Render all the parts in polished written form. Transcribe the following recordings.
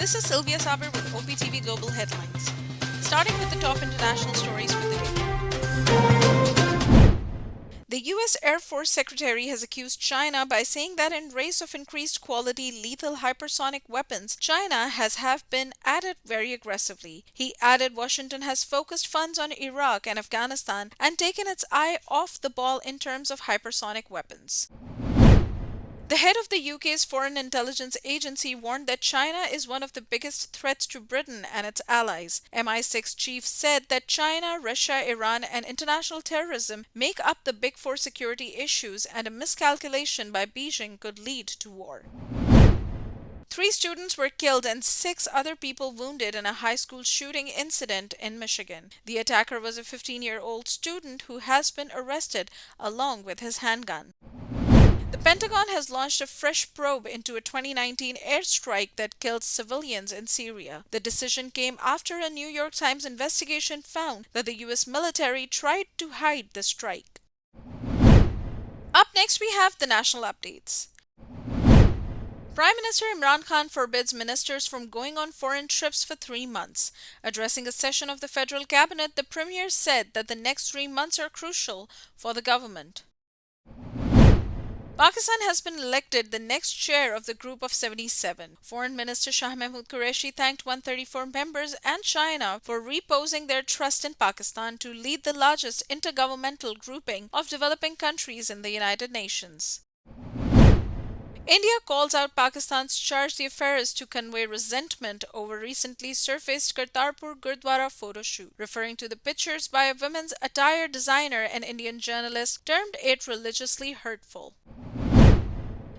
This is Sylvia Saber with OpTv Global headlines. Starting with the top international stories for the day. The U.S. Air Force Secretary has accused China by saying that in race of increased quality lethal hypersonic weapons, China have been at it very aggressively. He added Washington has focused funds on Iraq and Afghanistan and taken its eye off the ball in terms of hypersonic weapons. The head of the UK's Foreign Intelligence Agency warned that China is one of the biggest threats to Britain and its allies. MI6 chief said that China, Russia, Iran, and international terrorism make up the big four security issues, and a miscalculation by Beijing could lead to war. 3 students were killed and 6 other people wounded in a high school shooting incident in Michigan. The attacker was a 15-year-old student who has been arrested along with his handgun. The Pentagon has launched a fresh probe into a 2019 airstrike that killed civilians in Syria. The decision came after a New York Times investigation found that the U.S. military tried to hide the strike. Up next, we have the national updates. Prime Minister Imran Khan forbids ministers from going on foreign trips for 3 months. Addressing a session of the federal cabinet, the premier said that the next 3 months are crucial for the government. Pakistan has been elected the next chair of the Group of 77. Foreign Minister Shah Mahmood Qureshi thanked 134 members and China for reposing their trust in Pakistan to lead the largest intergovernmental grouping of developing countries in the United Nations. India calls out Pakistan's charge d'affaires to convey resentment over recently surfaced Kartarpur Gurdwara photo shoot. Referring to the pictures by a women's attire designer, an Indian journalist termed it religiously hurtful.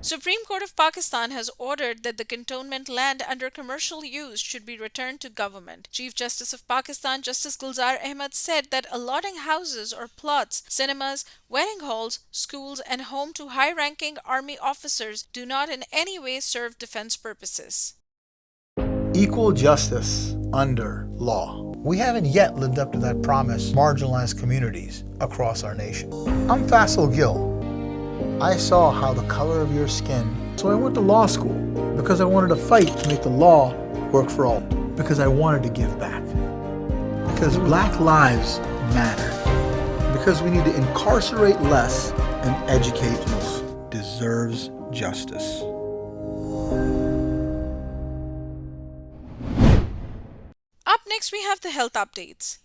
Supreme Court of Pakistan has ordered that the cantonment land under commercial use should be returned to government. Chief Justice of Pakistan, Justice Gulzar Ahmad, said that allotting houses or plots, cinemas, wedding halls, schools, and home to high-ranking army officers do not in any way serve defense purposes. Equal justice under law. We haven't yet lived up to that promise marginalized communities across our nation. I'm Faisal Gill. I saw how the color of your skin, so I went to law school because I wanted to fight to make the law work for all, because I wanted to give back, because Black lives matter, because we need to incarcerate less and educate more. Deserves justice. Up next, we have the health updates.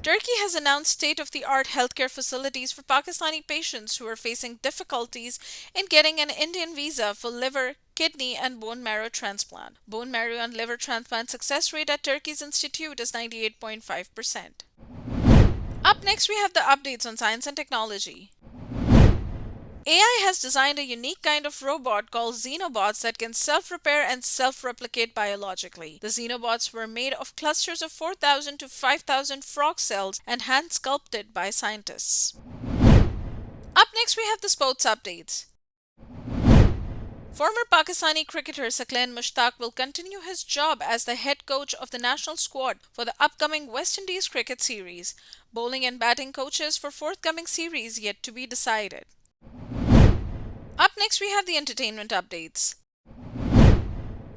Turkey has announced state-of-the-art healthcare facilities for Pakistani patients who are facing difficulties in getting an Indian visa for liver, kidney, and bone marrow transplant. Bone marrow and liver transplant success rate at Turkey's institute is 98.5%. Up next, we have the updates on science and technology. AI has designed a unique kind of robot called xenobots that can self-repair and self-replicate biologically. The xenobots were made of clusters of 4,000 to 5,000 frog cells and hand-sculpted by scientists. Up next, we have the sports updates. Former Pakistani cricketer Saqlain Mushtaq will continue his job as the head coach of the national squad for the upcoming West Indies cricket series. Bowling and batting coaches for forthcoming series yet to be decided. Up next, we have the entertainment updates.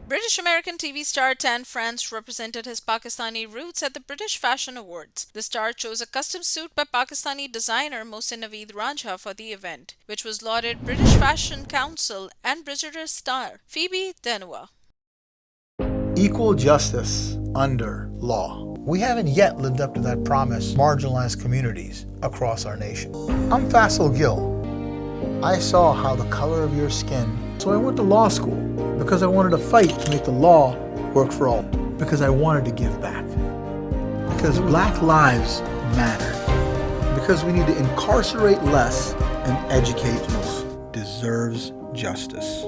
British-American TV star Tan France represented his Pakistani roots at the British Fashion Awards. The star chose a custom suit by Pakistani designer Mohsin Naveed Ranjha for the event, which was lauded British Fashion Council and Brigadier star Phoebe Denua. Equal justice under law. We haven't yet lived up to that promise marginalized communities across our nation. I'm Faisal Gill. I saw how the color of your skin, so I went to law school because I wanted to fight to make the law work for all, because I wanted to give back, because Black lives matter, because we need to incarcerate less and educate more. Deserves justice.